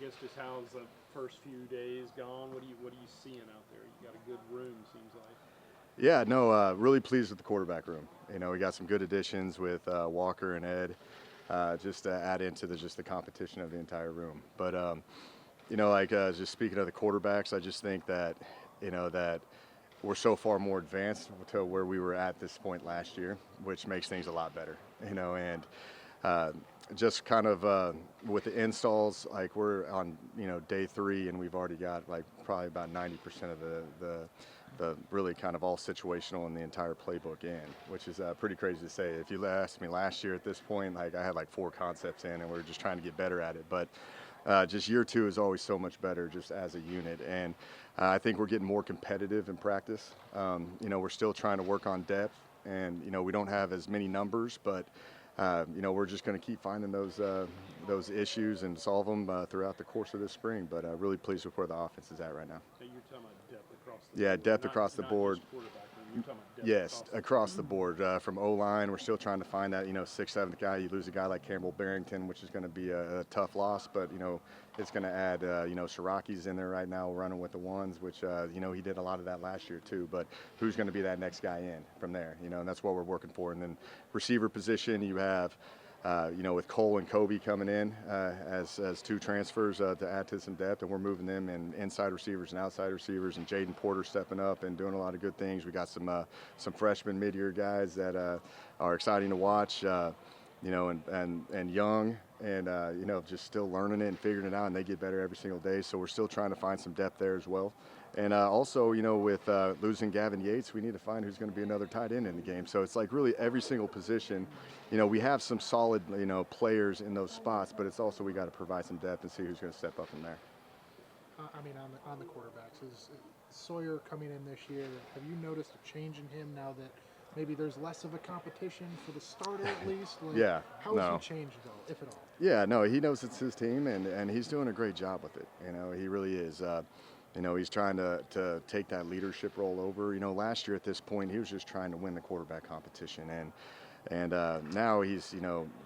guess just how's the first few days gone? What are you seeing out there? You got a good room, seems like. Yeah, no, really pleased with the quarterback room. We got some good additions with Walker and Ed, just to add into just the competition of the entire room. But just speaking of the quarterbacks, I just think that that we're so far more advanced to where we were at this point last year, which makes things a lot better. And uh, just kind of with the installs, like we're on day 3, and we've already got like probably about 90% of the really kind of all situational in the entire playbook in, which is pretty crazy to say. If you asked me last year at this point, like I had like 4 concepts in, and we were just trying to get better at it. But just year 2 is always so much better just as a unit. And I think we're getting more competitive in practice. We're still trying to work on depth, and we don't have as many numbers, but we're just going to keep finding those issues and solve them throughout the course of this spring. But really pleased with where the offense is at right now. So you're talking about depth across the board. Yeah, depth across the board. You're talking about depth Yes, across the board. From O-line, we're still trying to find that 6th, 7th guy. You lose a guy like Campbell Barrington, which is going to be a tough loss, but it's going to add Shiraki's in there right now running with the ones, which he did a lot of that last year too. But who's going to be that next guy in from there? And that's what we're working for. And then receiver position, you have with Cole and Kobe coming in as 2 transfers to add to some depth, and we're moving them in inside receivers and outside receivers, and Jaden Porter stepping up and doing a lot of good things. We got some freshman mid-year guys that are exciting to watch, and young, and just still learning it and figuring it out, and they get better every single day. So we're still trying to find some depth there as well. And also, with losing Gavin Yates, we need to find who's going to be another tight end in the game. So it's like really every single position. We have some solid, players in those spots, but it's also we got to provide some depth and see who's going to step up from there. On the quarterbacks, is Sawyer coming in this year? Have you noticed a change in him now that maybe there's less of a competition for the starter at least? Yeah. How has he changed though, if at all? Yeah, no, he knows it's his team, and he's doing a great job with it. He really is. He's trying to take that leadership role over. Last year at this point, he was just trying to win the quarterback competition, and now he's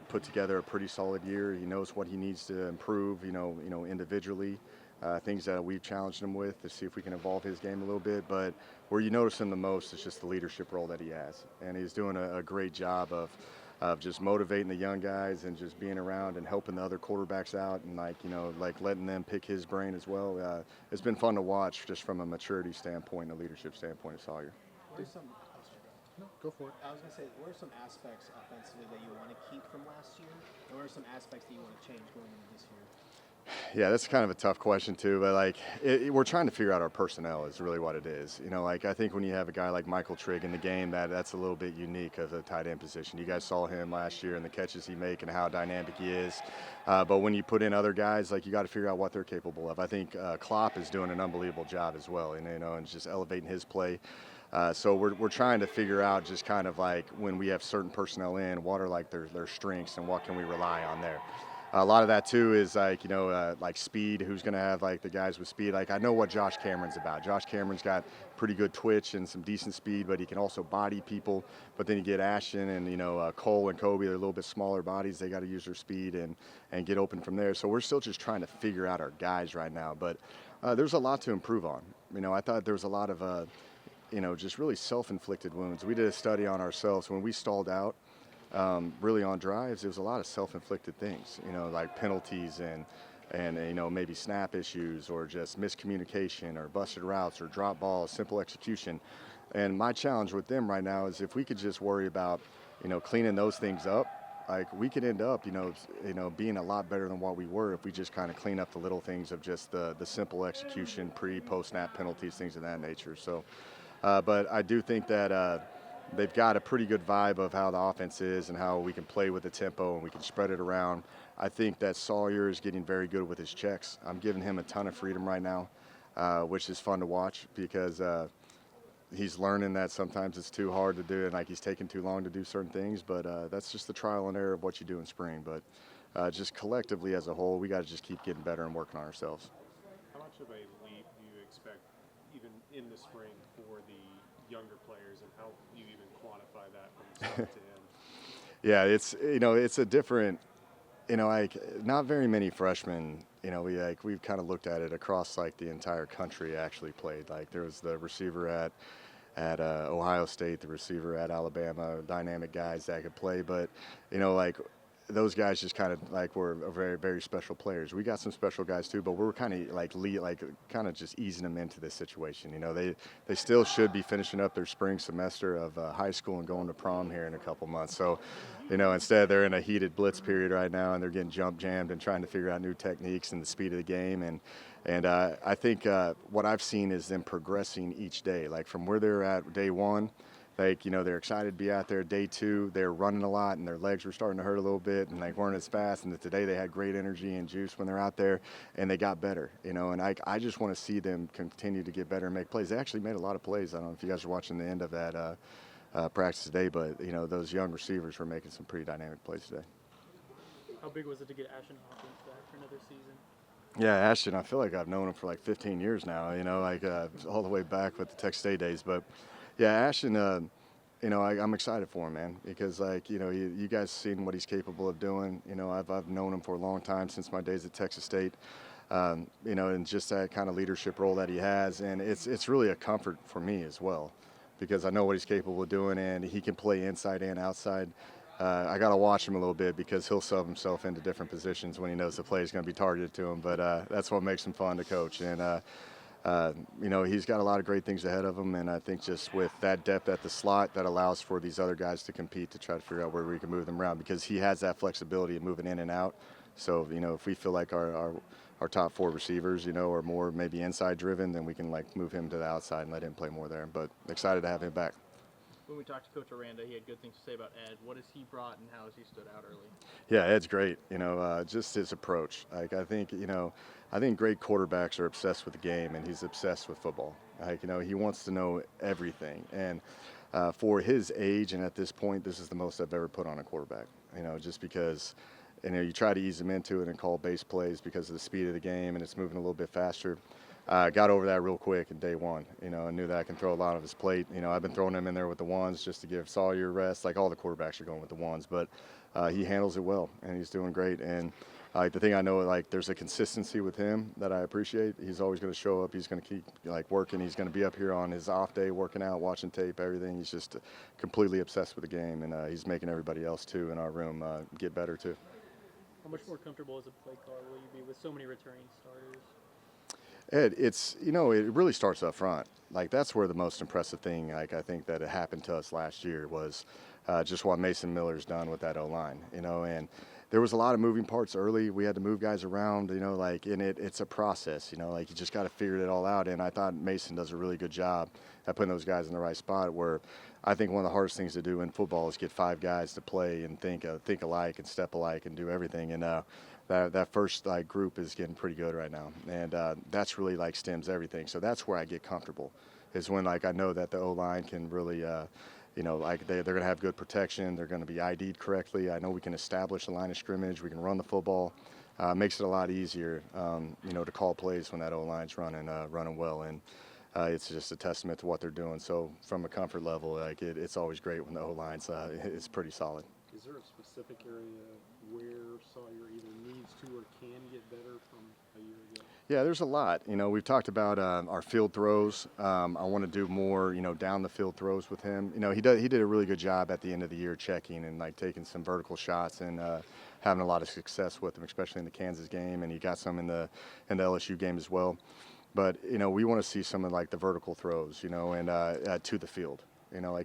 put together a pretty solid year. He knows what he needs to improve. Individually, things that we've challenged him with to see if we can evolve his game a little bit. But where you notice him the most is just the leadership role that he has, and he's doing a great job of just motivating the young guys and just being around and helping the other quarterbacks out, and like letting them pick his brain as well. It's been fun to watch just from a maturity standpoint and a leadership standpoint of Sawyer. No, go for it. I was going to say, what are some aspects offensively that you want to keep from last year, and what are some aspects that you want to change going into this year? Yeah, that's kind of a tough question too, but we're trying to figure out our personnel is really what it is. I think when you have a guy like Michael Trigg in the game, that's a little bit unique of the tight end position. You guys saw him last year and the catches he make and how dynamic he is. But when you put in other guys, you got to figure out what they're capable of. I think Klopp is doing an unbelievable job as well, and just elevating his play. So we're trying to figure out just kind of like when we have certain personnel in, what are their strengths and what can we rely on there. A lot of that too is like speed. Who's going to have the guys with speed? I know what Josh Cameron's about. Josh Cameron's got pretty good twitch and some decent speed, but he can also body people. But then you get Ashton and Cole and Kobe. They're a little bit smaller bodies. They got to use their speed and get open from there. So we're still just trying to figure out our guys right now. But there's a lot to improve on. I thought there was a lot of just really self-inflicted wounds. We did a study on ourselves when we stalled out. Really on drives, it was a lot of self-inflicted things, like penalties and maybe snap issues or just miscommunication or busted routes or drop balls, simple execution. And my challenge with them right now is if we could just worry about, cleaning those things up, we could end up, being a lot better than what we were if we just kind of clean up the little things of just the simple execution, post-snap penalties, things of that nature. So, but I do think that they've got a pretty good vibe of how the offense is and how we can play with the tempo and we can spread it around. I think that Sawyer is getting very good with his checks. I'm giving him a ton of freedom right now, which is fun to watch because he's learning that sometimes it's too hard to do and he's taking too long to do certain things. But that's just the trial and error of what you do in spring. But just collectively as a whole, we got to just keep getting better and working on ourselves. How much of a leap do you expect even in the spring for the younger players, and how do you even quantify that from start to end? Yeah, it's it's a different like not very many freshmen. We've kind of looked at it across like the entire country actually played. Like there was the receiver at Ohio State, the receiver at Alabama, dynamic guys that could play. But like those guys just kind of like were very very special players. We got some special guys too, but we're kind of like kind of just easing them into this situation. They still should be finishing up their spring semester of high school and going to prom here in a couple months. So instead they're in a heated blitz period right now, and they're getting jump jammed and trying to figure out new techniques and the speed of the game. And I think what I've seen is them progressing each day, like from where they're at day one. Like, they're excited to be out there. Day two, they're running a lot, and their legs were starting to hurt a little bit, and they weren't as fast. And today they had great energy and juice when they're out there, and they got better, And I just want to see them continue to get better and make plays. They actually made a lot of plays. I don't know if you guys are watching the end of that practice today, but, those young receivers were making some pretty dynamic plays today. How big was it to get Ashton Hawkins back for another season? Yeah, Ashton, I feel like I've known him for like 15 years now, all the way back with the Texas State days. But, yeah, Ashton, I'm excited for him, man, because, you guys seen what he's capable of doing. I've known him for a long time, since my days at Texas State, and just that kind of leadership role that he has. And it's really a comfort for me as well, because I know what he's capable of doing, and he can play inside and outside. I got to watch him a little bit, because he'll sub himself into different positions when he knows the play is going to be targeted to him. But that's what makes him fun to coach. And, he's got a lot of great things ahead of him. And I think just with that depth at the slot, that allows for these other guys to compete to try to figure out where we can move them around, because he has that flexibility of moving in and out. So, if we feel like our top four receivers, are more maybe inside driven, then we can move him to the outside and let him play more there. But excited to have him back. When we talked to Coach Aranda, he had good things to say about Ed. What has he brought, and how has he stood out early? Yeah, Ed's great. Just his approach. I think great quarterbacks are obsessed with the game, and he's obsessed with football. He wants to know everything. And for his age, and at this point, this is the most I've ever put on a quarterback. Just because, you try to ease him into it and call base plays because of the speed of the game, and it's moving a little bit faster. Got over that real quick in day one, and knew that I can throw a lot of his plate. I've been throwing him in there with the ones just to give Sawyer rest. Like all the quarterbacks are going with the ones, but he handles it well, and he's doing great. And the thing I know, there's a consistency with him that I appreciate. He's always going to show up. He's going to keep working. He's going to be up here on his off day, working out, watching tape, everything. He's just completely obsessed with the game, and he's making everybody else too in our room get better too. How much more comfortable as a play caller will you be with so many returning starters? Ed, it's, it really starts up front. That's where the most impressive thing, I think that it happened to us last year was just what Mason Miller's done with that O-line, and there was a lot of moving parts early. We had to move guys around, and it's a process, you just got to figure it all out. And I thought Mason does a really good job at putting those guys in the right spot, where I think one of the hardest things to do in football is get five guys to play and think alike and step alike and do everything. And that first group is getting pretty good right now, and that's really stems everything. So that's where I get comfortable, is when I know that the O-line can really they're going to have good protection, they're going to be ID'd correctly. I know we can establish a line of scrimmage, we can run the football. Makes it a lot easier to call plays when that O-line's running well, and it's just a testament to what they're doing. So from a comfort level, it's always great when the O-line's is pretty solid. Is there a specific area where Sawyer either needs to or can get better from a year ago? Yeah, there's a lot. We've talked about our field throws. I want to do more, down the field throws with him. He did a really good job at the end of the year checking and taking some vertical shots and having a lot of success with them, especially in the Kansas game, and he got some in the LSU game as well. But we want to see some of the vertical throws, and to the field.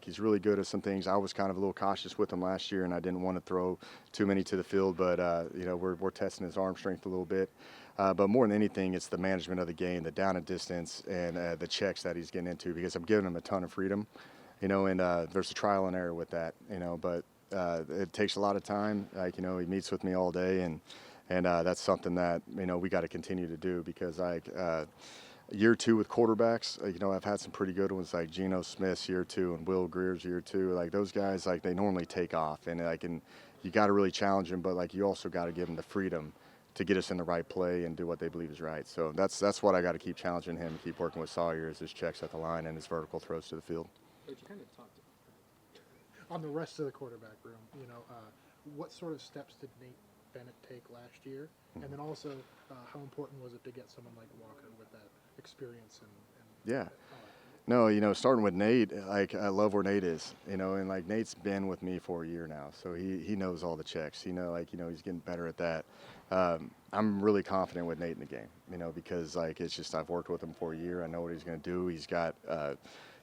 He's really good at some things. I was kind of a little cautious with him last year, and I didn't want to throw too many to the field. But we're testing his arm strength a little bit. But more than anything, it's the management of the game, the down and distance, and the checks that he's getting into, because I'm giving him a ton of freedom. And there's a trial and error with that. But it takes a lot of time. He meets with me all day, and that's something that we got to continue to do, because year two with quarterbacks, I've had some pretty good ones, like Geno Smith's year two and Will Greer's year two. Those guys, they normally take off, and you got to really challenge them, but you also got to give them the freedom to get us in the right play and do what they believe is right. So that's what I got to keep challenging him, keep working with Sawyer, is his checks at the line and his vertical throws to the field. Coach, you kind of talked On the rest of the quarterback room, what sort of steps did Nate Bennett take last year? And then also, how important was it to get someone like Walker with that experience and Yeah. No, starting with Nate, like I love where Nate is, and like Nate's been with me for a year now, so he knows all the checks. He's getting better at that. I'm really confident with Nate in the game, because like it's just I've worked with him for a year. I know what he's going to do. He's got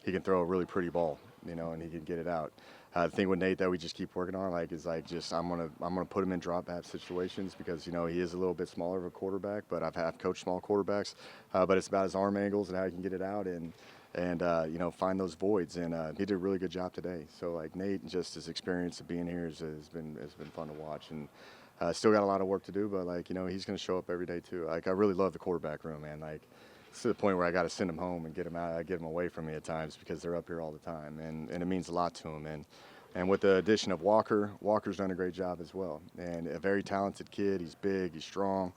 he can throw a really pretty ball, and he can get it out. The thing with Nate that we just keep working on, I'm gonna put him in drop back situations because he is a little bit smaller of a quarterback, but I've coached small quarterbacks, but it's about his arm angles and how he can get it out and find those voids. And he did a really good job today. So like Nate, just his experience of being here has been fun to watch. And still got a lot of work to do, but he's going to show up every day too. Like I really love the quarterback room, man. Like it's to the point where I got to send them home and get them away from me at times because they're up here all the time, and it means a lot to them. And with the addition of Walker's done a great job as well. And a very talented kid. He's big, he's strong.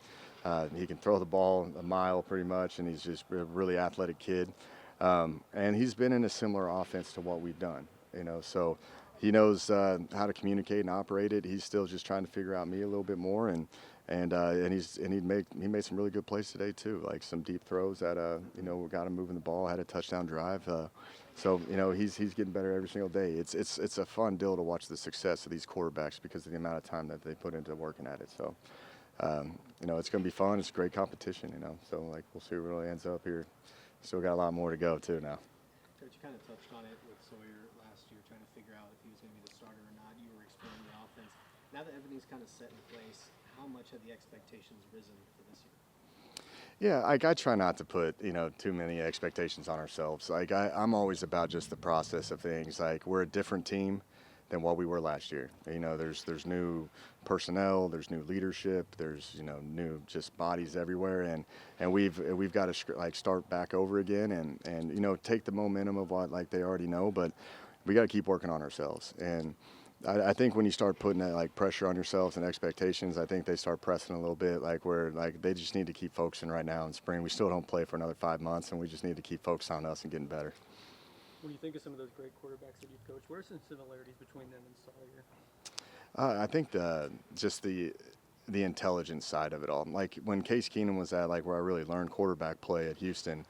He can throw the ball a mile pretty much, and he's just a really athletic kid. And he's been in a similar offense to what we've done, so he knows how to communicate and operate it. He's still just trying to figure out me a little bit more, and he made some really good plays today too, like some deep throws that got him moving the ball, had a touchdown drive. So he's getting better every single day. It's a fun deal to watch the success of these quarterbacks because of the amount of time that they put into working at it. So it's going to be fun. It's a great competition, So like we'll see where it really ends up here. Still got a lot more to go too now. Coach, you kind of touched on it with Sawyer last year, trying to figure out if he was going to be the starter or not. You were explaining the offense. Now that everything's kind of set in place, how much have the expectations risen for this year? Yeah, like I try not to put too many expectations on ourselves. Like I'm always about just the process of things. Like we're a different team than what we were last year. There's new personnel, there's new leadership, there's new just bodies everywhere, and we've got to start back over again and take the momentum of what like they already know, but we got to keep working on ourselves. And I think when you start putting that like pressure on yourselves and expectations, I think they start pressing a little bit, like where like they just need to keep focusing right now in spring. We still don't play for another 5 months, and we just need to keep focused on us and getting better. When you think of some of those great quarterbacks that you've coached, what are some similarities between them and Sawyer? I think the intelligence side of it all. Like when Case Keenum was at like where I really learned quarterback play at Houston,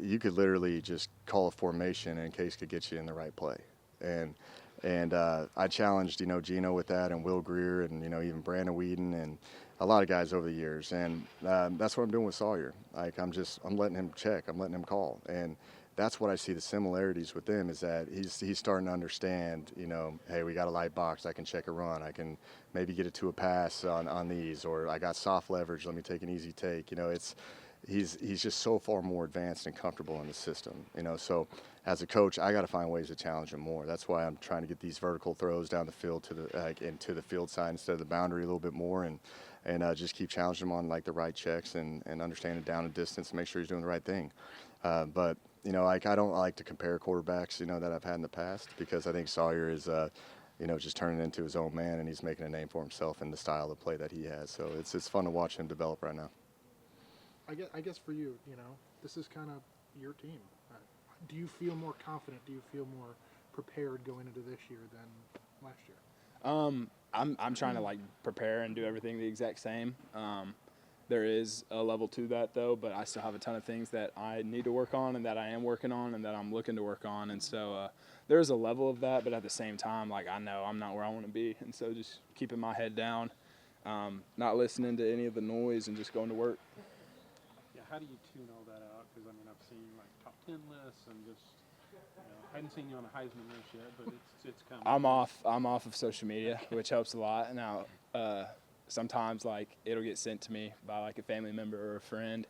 you could literally just call a formation and Case could get you in the right play. And I challenged Gino with that, and Will Greer, and even Brandon Whedon, and a lot of guys over the years. And that's what I'm doing with Sawyer. Like I'm letting him check, I'm letting him call, and that's what I see the similarities with them is that he's starting to understand, hey, we got a light box, I can check a run, I can maybe get it to a pass on these, or I got soft leverage, let me take an easy take. He's just so far more advanced and comfortable in the system, So as a coach, I got to find ways to challenge him more. That's why I'm trying to get these vertical throws down the field to into the field side instead of the boundary a little bit more, and just keep challenging him on like the right checks and understanding down and distance and make sure he's doing the right thing. But I don't like to compare quarterbacks, that I've had in the past, because I think Sawyer is, just turning into his own man, and he's making a name for himself in the style of play that he has. So it's fun to watch him develop right now. I guess for you, this is kind of your team. Do you feel more confident? Do you feel more prepared going into this year than last year? I'm trying to like prepare and do everything the exact same. There is a level to that though, but I still have a ton of things that I need to work on and that I am working on and that I'm looking to work on. And so there's a level of that, but at the same time, like I know I'm not where I want to be. And so just keeping my head down, not listening to any of the noise and just going to work. Yeah, how do you tune all that out? Because I've seen like top 10 lists and just I hadn't seen you on a Heisman list yet, but it's coming. I'm off of social media, which helps a lot. Now, sometimes like it'll get sent to me by like a family member or a friend,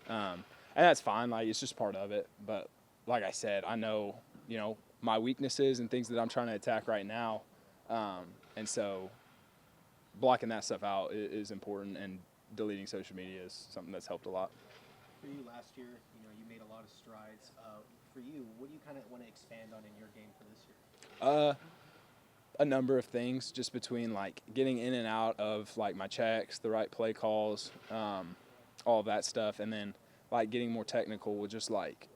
and that's fine. Like it's just part of it. But like I said, I know my weaknesses and things that I'm trying to attack right now, and so blocking that stuff out is important. And deleting social media is something that's helped a lot. For you last year, you made a lot of strides. For you, what do you kind of want to expand on in your game for this year? A number of things, just between like getting in and out of like my checks, the right play calls, all of that stuff, and then like getting more technical with just like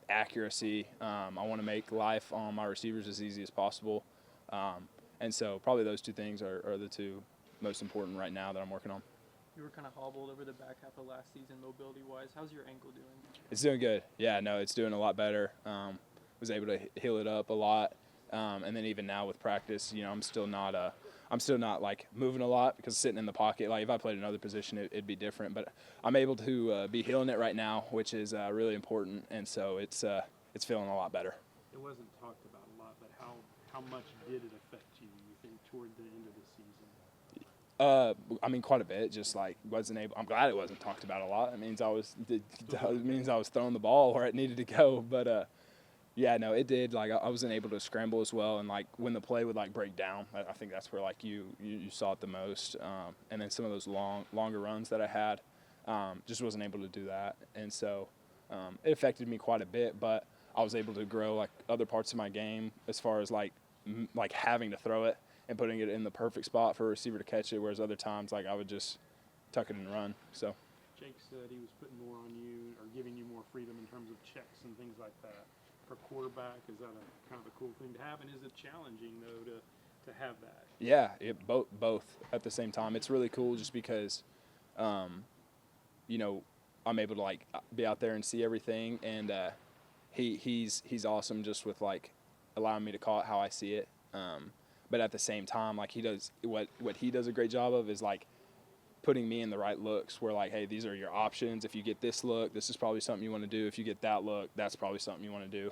accuracy. I want to make life on my receivers as easy as possible, and so probably those two things are the two most important right now that I'm working on. You were kind of hobbled over the back half of last season, mobility-wise. How's your ankle doing? It's doing good. Yeah, no, it's doing a lot better. Was able to heal it up a lot, and then even now with practice, I'm still not like moving a lot because sitting in the pocket. Like if I played another position, it'd be different. But I'm able to be healing it right now, which is really important, and so it's feeling a lot better. It wasn't talked about a lot, but how much did it affect you think toward the end of the season? I mean, quite a bit. Just like wasn't able. I'm glad it wasn't talked about a lot. It means I was throwing the ball where it needed to go. But yeah, no, it did. Like I wasn't able to scramble as well, and like when the play would like break down, I think that's where like you saw it the most. And then some of those longer runs that I had, just wasn't able to do that, and so it affected me quite a bit. But I was able to grow like other parts of my game as far as like having to throw it and putting it in the perfect spot for a receiver to catch it, whereas other times like I would just tuck it and run. So Jake said he was putting more on you or giving you more freedom in terms of checks and things like that. For quarterback, is that a kind of a cool thing to have, and is it challenging though to have that? yeah, both at the same time. It's really cool just because, I'm able to like be out there and see everything, and he's awesome just with like allowing me to call it how I see it. But at the same time, like he does what he does a great job of is like putting me in the right looks where like, hey, these are your options. If you get this look, this is probably something you want to do. If you get that look, that's probably something you want to do.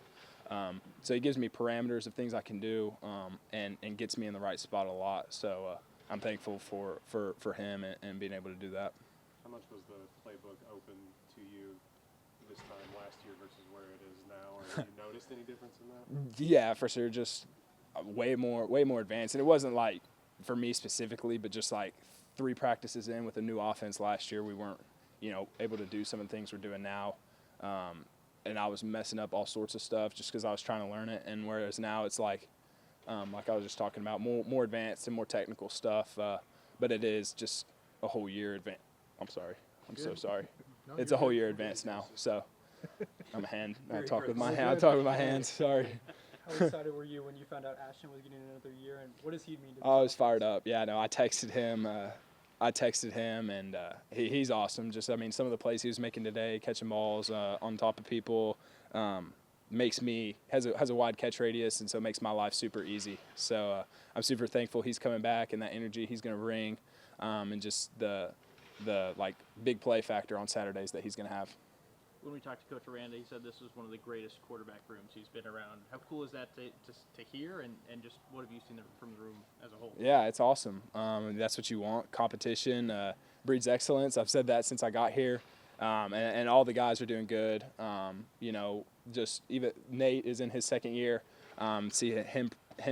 So he gives me parameters of things I can do, and gets me in the right spot a lot. So I'm thankful for him and being able to do that. How much was the playbook open to you this time last year versus where it is now? Or have you noticed any difference in that? Yeah, for sure. Just way more advanced. And it wasn't like for me specifically, but just like 3 practices in with a new offense last year, we weren't, able to do some of the things we're doing now. And I was messing up all sorts of stuff just because I was trying to learn it. And whereas now it's like I was just talking about, more advanced and more technical stuff. But it is just a whole year advanced. I'm sorry. I'm so sorry. No, It's you're a whole good. year advanced now. So I'm a hand. I Very talk with my crisp. hand. I talk with my hands. Sorry. How excited were you when you found out Ashton was getting another year, and what does he mean to I was fired up. Yeah, no, I texted him. And he's awesome. Just, I mean, some of the plays he was making today, catching balls on top of people, has a wide catch radius, and so it makes my life super easy. So I'm super thankful he's coming back and that energy he's going to bring, and just the like big play factor on Saturdays that he's going to have. When we talked to Coach Aranda, he said this was one of the greatest quarterback rooms he's been around. How cool is that to hear, and just what have you seen from the room as a whole? Yeah, it's awesome. That's what you want. Competition breeds excellence. I've said that since I got here, and all the guys are doing good. Just even Nate is in his second year. See him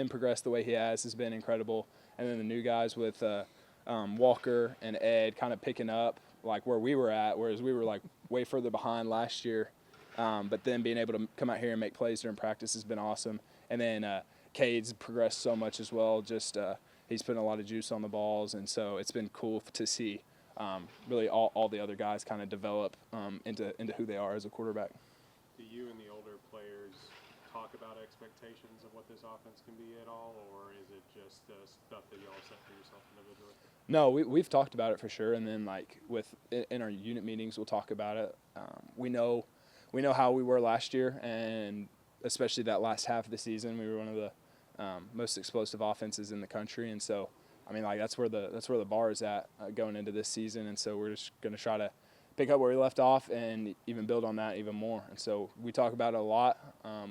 progress the way he has been incredible. And then the new guys with Walker and Ed kind of picking up like where we were at, whereas we were like way further behind last year. But then being able to come out here and make plays during practice has been awesome. And then Cade's progressed so much as well. Just he's putting a lot of juice on the balls, and so it's been cool to see really all the other guys kind of develop into who they are as a quarterback. Do you and the older players talk about expectations of what this offense can be at all, or is it just stuff that you all set for yourself individually? No, we've talked about it for sure, and then like in our unit meetings, we'll talk about it. We know how we were last year, and especially that last half of the season, we were one of the most explosive offenses in the country, and so I mean like that's where the bar is at going into this season, and so we're just going to try to pick up where we left off and even build on that even more. And so we talk about it a lot.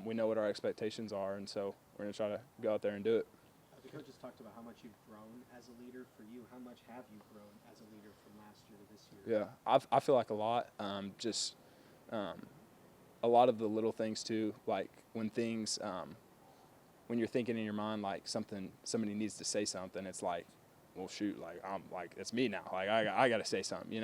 We know what our expectations are, and so we're going to try to go out there and do it. The coach just talked about how much you've grown as a leader. For you, how much have you grown as a leader from last year to this year? Yeah, I feel like a lot. A lot of the little things too, like when things, when you're thinking in your mind like somebody needs to say something, it's like, well, shoot, like I'm like it's me now. Like I got to say something,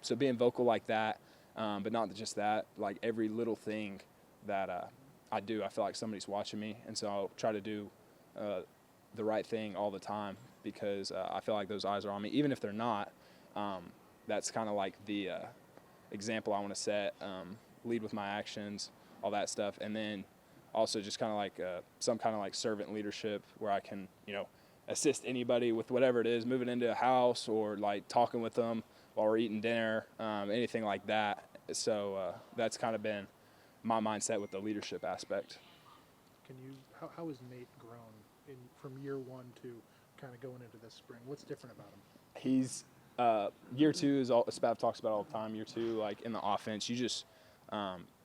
So being vocal like that, but not just that, like every little thing that I do, I feel like somebody's watching me, and so I'll try to do the right thing all the time because I feel like those eyes are on me, even if they're not. That's kind of like the example I want to set, lead with my actions, all that stuff, and then also just kind of like some kind of like servant leadership where I can, assist anybody with whatever it is, moving into a house or like talking with them while we're eating dinner, anything like that. So that's kind of been my mindset with the leadership aspect. How has Nate grown from year one to kind of going into this spring? What's different about him? He's year two is all Spav talks about all the time. Year two, like in the offense, you just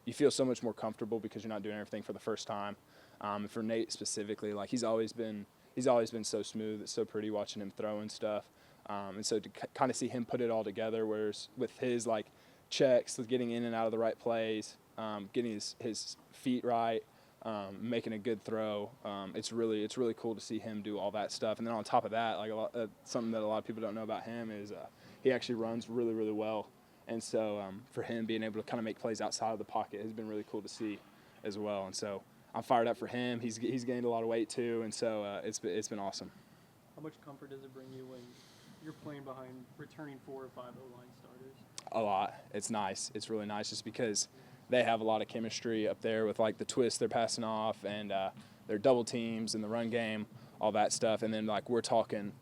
you feel so much more comfortable because you're not doing everything for the first time. And for Nate specifically, like he's always been so smooth. It's so pretty watching him throw and stuff. And so to kind of see him put it all together, whereas with his like checks, with getting in and out of the right plays, getting his feet right, making a good throw, it's really cool to see him do all that stuff. And then on top of that, like something that a lot of people don't know about him is he actually runs really, really well. And so for him being able to kind of make plays outside of the pocket has been really cool to see as well. And so I'm fired up for him. He's gained a lot of weight too, and so it's been awesome. How much comfort does it bring you when you're playing behind returning 4 or 5 O-line starters? A lot. It's nice. It's really nice just because they have a lot of chemistry up there with like the twists they're passing off and their double teams and the run game, all that stuff. And then like we're talking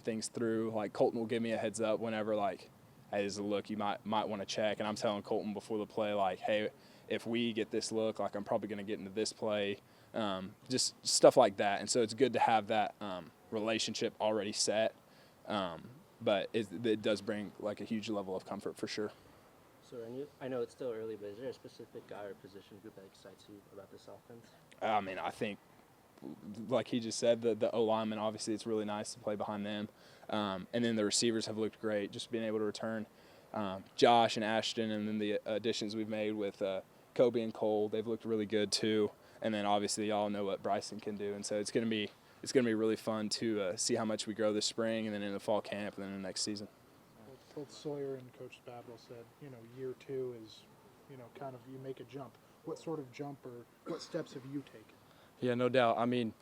things through. Like Colton will give me a heads up whenever like, hey, there's a look you might want to check, and I'm telling Colton before the play like, hey, if we get this look, like I'm probably going to get into this play, just stuff like that. And so it's good to have that relationship already set. But it does bring like a huge level of comfort for sure. So, I know it's still early, but is there a specific guy or position group that excites you about this offense? I mean, I think, like he just said, the O-linemen, obviously it's really nice to play behind them. And then the receivers have looked great, just being able to return Josh and Ashton, and then the additions we've made with Kobe and Cole, they've looked really good too. And then obviously y'all know what Bryson can do. And so it's going to be really fun to see how much we grow this spring and then in the fall camp and then in the next season. Both Sawyer and Coach Spavital said, year two is, kind of you make a jump. What sort of jump or what steps have you taken? Yeah, no doubt. I mean,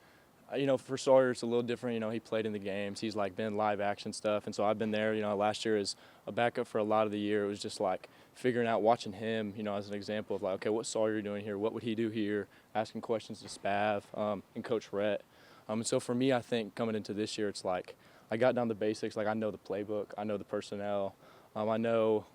for Sawyer, it's a little different. He played in the games. He's like been live action stuff. And so I've been there, last year as a backup for a lot of the year. It was just like figuring out, watching him, as an example of like, okay, what's Sawyer doing here? What would he do here? Asking questions to Spav and Coach Rhett. And so for me, I think coming into this year, it's like I got down the basics. Like I know the playbook. I know the personnel. I know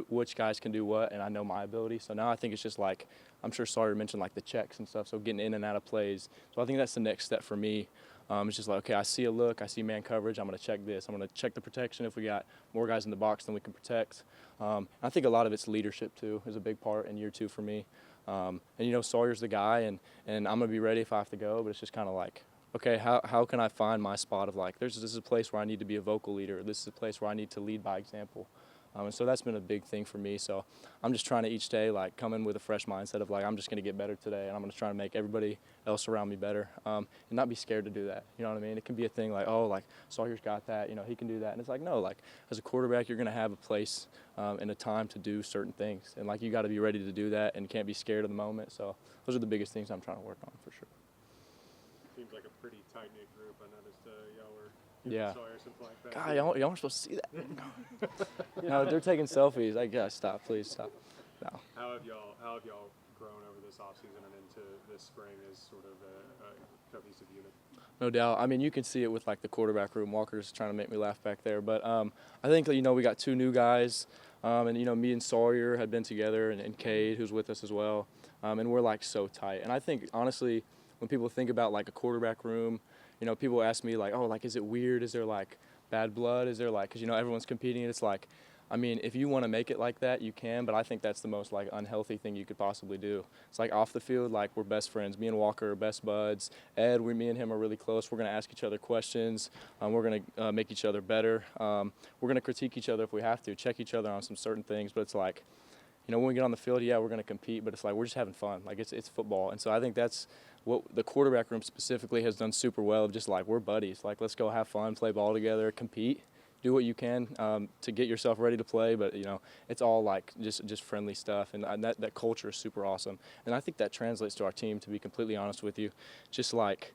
which guys can do what, and I know my ability. So now I think it's just like, I'm sure Sawyer mentioned like the checks and stuff, so getting in and out of plays. So I think that's the next step for me. It's just like, okay, I see a look, I see man coverage, I'm going to check this. I'm going to check the protection if we got more guys in the box than we can protect. I think a lot of it's leadership too is a big part in year two for me. And Sawyer's the guy, and I'm going to be ready if I have to go, but it's just kind of like, okay, how can I find my spot of like, this is a place where I need to be a vocal leader. This is a place where I need to lead by example. And so that's been a big thing for me. So I'm just trying to each day like come in with a fresh mindset of like, I'm just going to get better today, and I'm going to try to make everybody else around me better, and not be scared to do that. You know what I mean? It can be a thing like, oh, like Sawyer's got that, he can do that. And it's like, no, like as a quarterback, you're going to have a place and a time to do certain things. And like you got to be ready to do that and can't be scared of the moment. So those are the biggest things I'm trying to work on for sure. Seems like a pretty tight-knit group. I noticed y'all were Yeah. Sawyer, something like that. God, y'all aren't supposed to see that. No, they're taking selfies. I gotta stop. Please stop. No. How have y'all grown over this offseason and into this spring as sort of a cohesive unit? No doubt. I mean, you can see it with like the quarterback room. Walker's trying to make me laugh back there, but I think we got 2 new guys, and me and Sawyer had been together, and Cade, who's with us as well, and we're like so tight. And I think honestly, when people think about like a quarterback room, people ask me like, oh, like is it weird? Is there like bad blood? Is there like, because everyone's competing, and it's like, I mean, if you want to make it like that, you can, but I think that's the most like unhealthy thing you could possibly do. It's like off the field, like we're best friends. Me and Walker are best buds. Ed, me and him are really close. We're going to ask each other questions. We're going to make each other better. We're going to critique each other if we have to, check each other on some certain things, but it's like, when we get on the field, yeah, we're going to compete, but it's like we're just having fun. Like it's football. And so I think that's what the quarterback room specifically has done super well, of just like we're buddies. Like let's go have fun, play ball together, compete. Do what you can to get yourself ready to play, but it's all like just friendly stuff, and that culture is super awesome. And I think that translates to our team, to be completely honest with you. Just like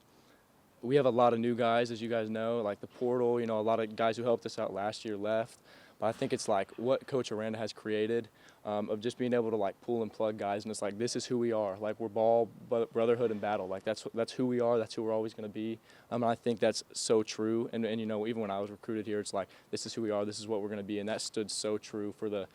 we have a lot of new guys, as you guys know, like the portal, a lot of guys who helped us out last year left. But I think it's like what Coach Aranda has created of just being able to like pull and plug guys, and it's like this is who we are. Like we're ball brotherhood and battle. Like that's who we are. That's who we're always going to be. And I think that's so true. And you know, even when I was recruited here, it's like this is who we are. This is what we're going to be. And that stood so true for the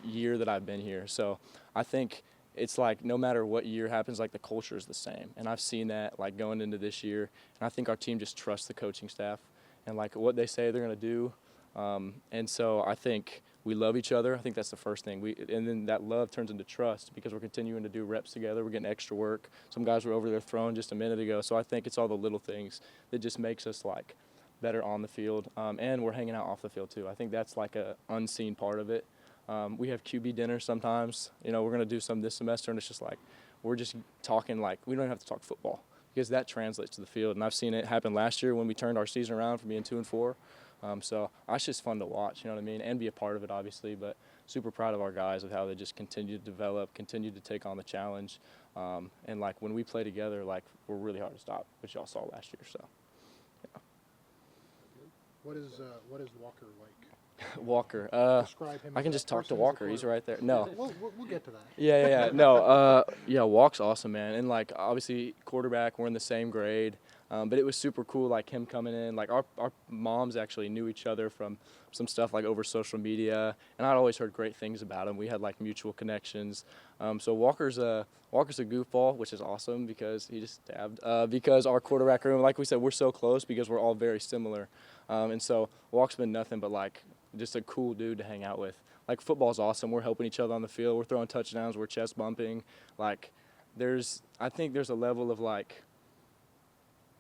year that I've been here. So I think it's like no matter what year happens, like the culture is the same. And I've seen that like going into this year. And I think our team just trusts the coaching staff and like what they say they're going to do. And so I think we love each other. I think that's the first thing. And then that love turns into trust because we're continuing to do reps together. We're getting extra work. Some guys were over there throwing just a minute ago. So I think it's all the little things that just makes us like better on the field. And we're hanging out off the field too. I think that's like a unseen part of it. We have QB dinner sometimes. We're going to do some this semester, and it's just like we're just talking like we don't have to talk football because that translates to the field. And I've seen it happen last year when we turned our season around from being 2-4. So that's just fun to watch, you know what I mean, and be a part of it, obviously. But super proud of our guys of how they just continue to develop, continue to take on the challenge. And, like, when we play together, like, we're really hard to stop, which y'all saw last year. So, yeah. What is Walker like? Walker. Describe him I as can a just talk to person, as a Walker. He's player. right there. No. We'll get to that. Yeah. No, yeah, Walk's awesome, man. And, like, obviously, quarterback, we're in the same grade. But it was super cool, like, him coming in. Like, our moms actually knew each other from some stuff, like, over social media. And I'd always heard great things about him. We had, like, mutual connections. So Walker's a goofball, which is awesome because he just dabbed. Because our quarterback room, like we said, we're so close because we're all very similar. And so Walk's been nothing but, like, just a cool dude to hang out with. Like, football's awesome. We're helping each other on the field. We're throwing touchdowns. We're chest bumping. Like, I think there's a level of, like,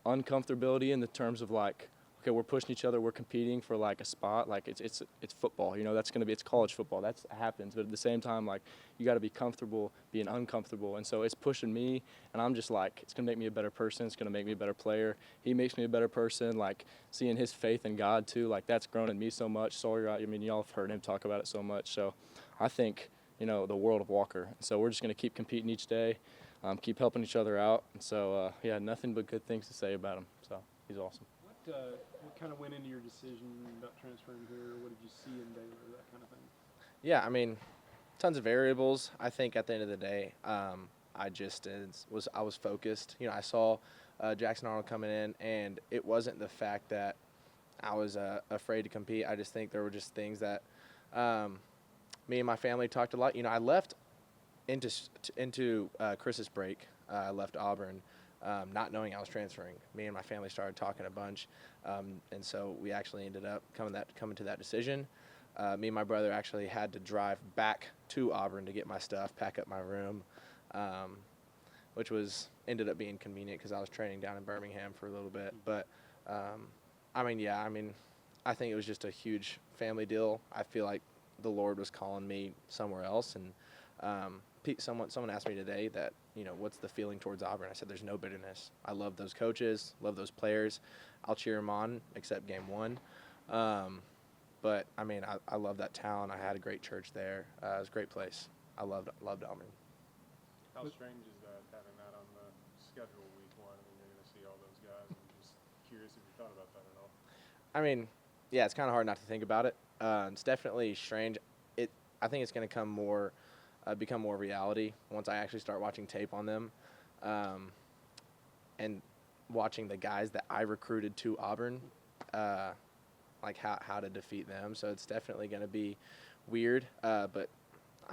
uncomfortability in the terms of like, okay, we're pushing each other, we're competing for like a spot, like it's football, that's going to be, it's college football, that happens, but at the same time, like, you got to be comfortable being uncomfortable, and so it's pushing me, and I'm just like, it's going to make me a better person, it's going to make me a better player, he makes me a better person, like, seeing his faith in God too, like, that's grown in me so much. Sawyer, I mean, y'all have heard him talk about it so much, so I think, the world of Walker, so we're just going to keep competing each day, keep helping each other out. And so, nothing but good things to say about him. So he's awesome. What kind of went into your decision about transferring here? What did you see in Baylor, that kind of thing? Yeah, I mean, tons of variables. I think at the end of the day, I was focused. I saw Jackson Arnold coming in, and it wasn't the fact that I was afraid to compete. I just think there were just things that me and my family talked a lot. I left into Chris's break. I left Auburn not knowing I was transferring. Me and my family started talking a bunch, and so we actually ended up coming to that decision. Me and my brother actually had to drive back to Auburn to get my stuff, pack up my room, which ended up being convenient because I was training down in Birmingham for a little bit. But I think it was just a huge family deal. I feel like the Lord was calling me somewhere else, and someone asked me today that, what's the feeling towards Auburn? I said, there's no bitterness. I love those coaches, love those players. I'll cheer them on, except game one. But, I love that town. I had a great church there. It was a great place. I loved Auburn. How strange is that, having that on the schedule week one? You're going to see all those guys. I'm just curious if you thought about that at all. Yeah, it's kind of hard not to think about it. It's definitely strange. I think it's going to become more reality once I actually start watching tape on them, and watching the guys that I recruited to Auburn, like how to defeat them. So it's definitely going to be weird, but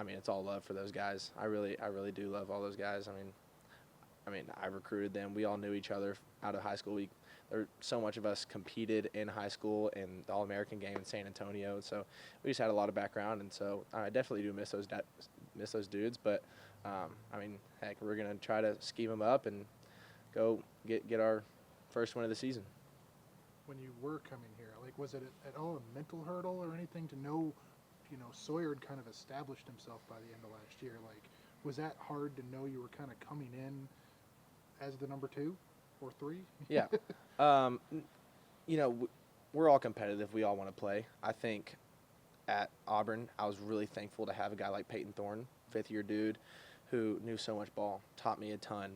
it's all love for those guys. I really do love all those guys. I recruited them. We all knew each other out of high school. So much of us competed in high school in the All-American game in San Antonio, so we just had a lot of background, and so I definitely do miss those dudes. But heck, we're gonna try to scheme them up and go get our first win of the season. When you were coming here, was it at all a mental hurdle or anything to know, Sawyer had kind of established himself by the end of last year? Was that hard to know you were kind of coming in as the number 2 or 3? Yeah. We're all competitive. We all want to play. I think at Auburn, I was really thankful to have a guy like Peyton Thorne, fifth-year dude, who knew so much ball, taught me a ton.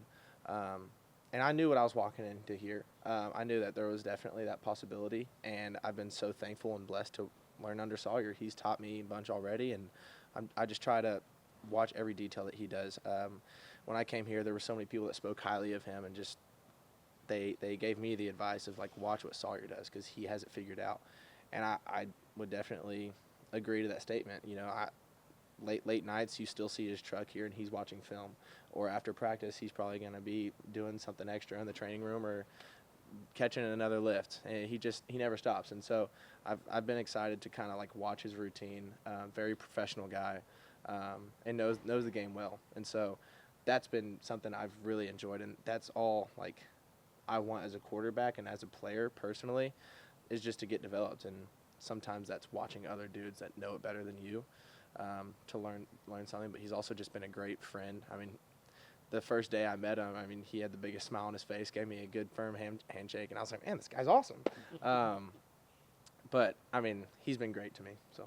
And I knew what I was walking into here. I knew that there was definitely that possibility, and I've been so thankful and blessed to learn under Sawyer. He's taught me a bunch already, and I just try to watch every detail that he does. When I came here, there were so many people that spoke highly of him, and just they gave me the advice of, like, watch what Sawyer does because he has it figured out. And I would definitely agree to that statement. You know, late nights, you still see his truck here, and he's watching film. Or after practice, he's probably going to be doing something extra in the training room or catching another lift. And he never stops. And so I've been excited to kind of, like, watch his routine. Very professional guy, and knows the game well. And so that's been something I've really enjoyed, and that's all, like, I want as a quarterback and as a player personally, is just to get developed. And sometimes that's watching other dudes that know it better than you, to learn something. But he's also just been a great friend. I mean, the first day I met him, I mean, he had the biggest smile on his face, gave me a good firm handshake, and I was like, man, this guy's awesome. But I mean, he's been great to me. So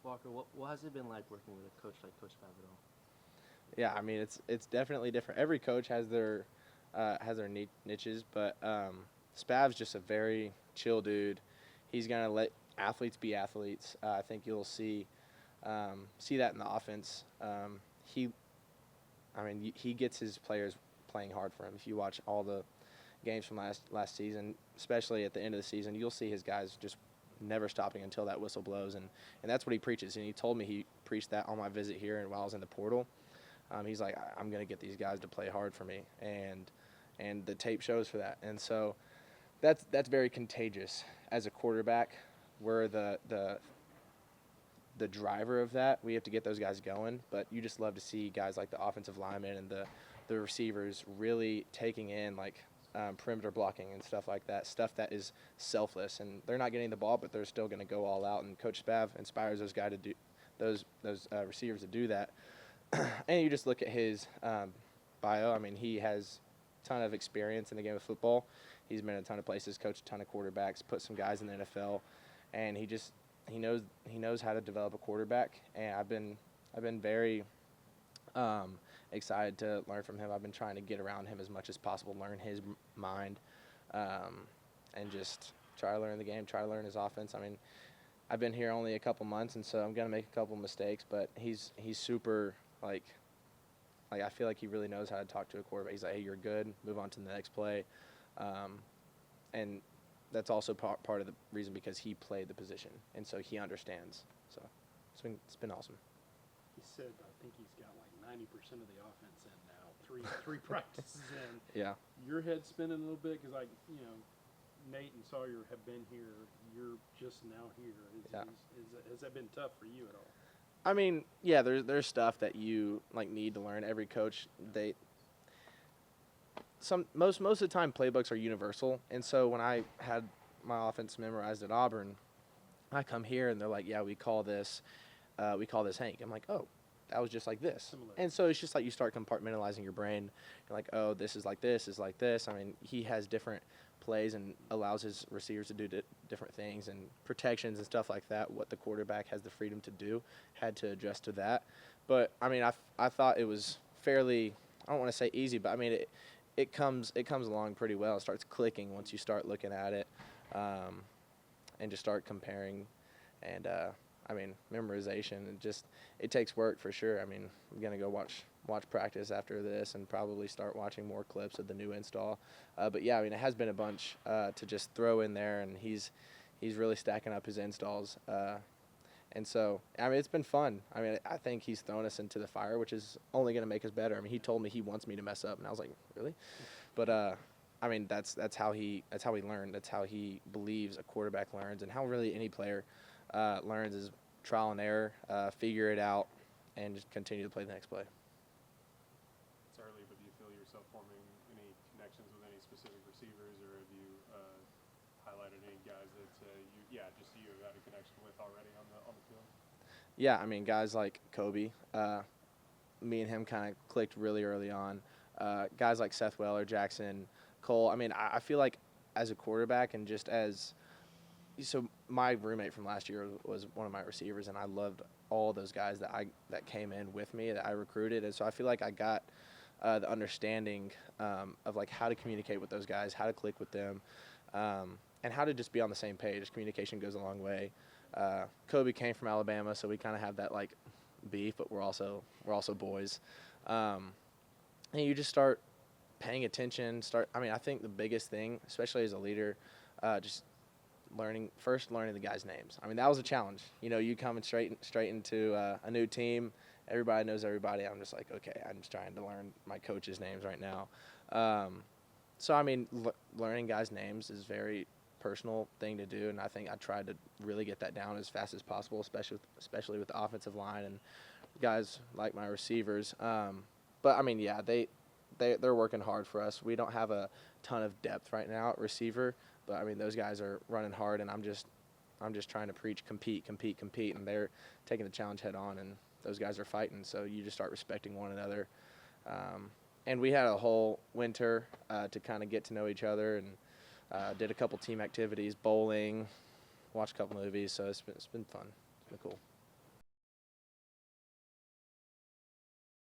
Walker, what has it been like working with a coach like Coach Spavital? yeah, I mean, it's definitely different. Every coach has their niches, but Spav's just a very chill dude. He's gonna let athletes be athletes. I think you'll see that in the offense. He gets his players playing hard for him. If you watch all the games from last season, especially at the end of the season, you'll see his guys just never stopping until that whistle blows, and that's what he preaches. And he told me he preached that on my visit here and while I was in the portal. He's like, I'm going to get these guys to play hard for me, and the tape shows for that. And so that's very contagious as a quarterback. We're the driver of that. We have to get those guys going, but you just love to see guys like the offensive linemen and the receivers really taking in, like, perimeter blocking and stuff like that, stuff that is selfless, and they're not getting the ball, but they're still going to go all out. And Coach Spav inspires those guys to do those receivers to do that. And you just look at his bio. I mean, he has a ton of experience in the game of football. He's been in a ton of places, coached a ton of quarterbacks, put some guys in the NFL, and he knows how to develop a quarterback. And I've been very excited to learn from him. I've been trying to get around him as much as possible, learn his mind, and just try to learn the game, try to learn his offense. I mean, I've been here only a couple months, and so I'm gonna make a couple mistakes, but he's super, like I feel like he really knows how to talk to a quarterback. He's like, hey, you're good, move on to the next play. And that's also part of the reason because he played the position, and so he understands. So it's been awesome. He said, I think he's got like 90% of the offense in now, three practices in. Yeah. Your head's spinning a little bit because, like, you know, Nate and Sawyer have been here. You're just now here. Has that been tough for you at all? I mean, yeah, there's stuff that you, like, need to learn. Every coach, most of the time playbooks are universal, and so when I had my offense memorized at Auburn, I come here and they're like, yeah, we call this Hank. I'm like, oh, that was just like this. Similar. And so it's just like you start compartmentalizing your brain. You're like, oh, this is like this, is like this. I mean, he has different plays and allows his receivers to do different things and protections and stuff like that. What the quarterback has the freedom to do, had to adjust to that. But I mean, I thought it was fairly, I don't want to say easy, but I mean it comes along pretty well. It starts clicking once you start looking at it, and just start comparing. And I mean, memorization, it takes work for sure. I mean, I'm gonna go watch practice after this and probably start watching more clips of the new install. But yeah, I mean, it has been a bunch to just throw in there, and he's really stacking up his installs. And so, I mean, it's been fun. I mean, I think he's thrown us into the fire, which is only going to make us better. I mean, he told me he wants me to mess up, and I was like, really? But I mean, that's how he learned. That's how he believes a quarterback learns, and how really any player learns is trial and error, figure it out, and just continue to play the next play. It's early, but do you feel yourself forming any connections with any specific receivers, or have you highlighted any guys that you have had a connection with already on the field? Yeah, I mean, guys like Kobe, me and him kind of clicked really early on. Guys like Seth Weller, Jackson, Cole. I mean, I feel like as a quarterback and so my roommate from last year was one of my receivers, and I loved all those guys that came in with me that I recruited, and so I feel like I got the understanding of, like, how to communicate with those guys, how to click with them, and how to just be on the same page. Communication goes a long way. Kobe came from Alabama, so we kind of have that like beef, but we're also boys. And you just start paying attention. I think the biggest thing, especially as a leader, just learning the guys' names. I mean, that was a challenge. You know, you coming straight into a new team. Everybody knows everybody. I'm just like, okay, I'm just trying to learn my coaches' names right now. So I mean, learning guys' names is a very personal thing to do, and I think I tried to really get that down as fast as possible, especially with the offensive line and guys like my receivers. But I mean, yeah, they're working hard for us. We don't have a ton of depth right now at receiver, but I mean, those guys are running hard, and I'm just trying to preach compete, and they're taking the challenge head on, and those guys are fighting. So you just start respecting one another. And we had a whole winter to kind of get to know each other, and did a couple team activities, bowling, watched a couple movies. So it's been fun. It's been cool.